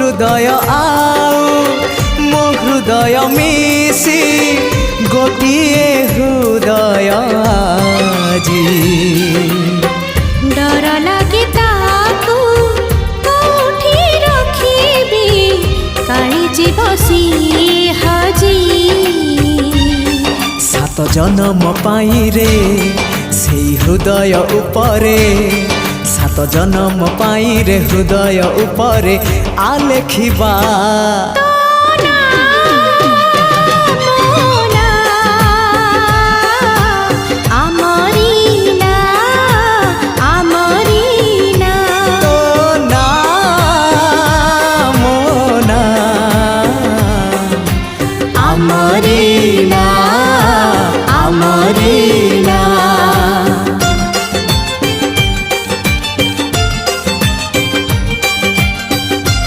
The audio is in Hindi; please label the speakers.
Speaker 1: हृदय आउ मो हृदय मिसी गोटिए हृदय जी
Speaker 2: डर लगे ताकू कोठी रखिबी काली जीव हजी
Speaker 1: सात जन्म पाई रे से हृदय उपरे सात जन्म पाई रे हृदय उपरे आलेखिबा।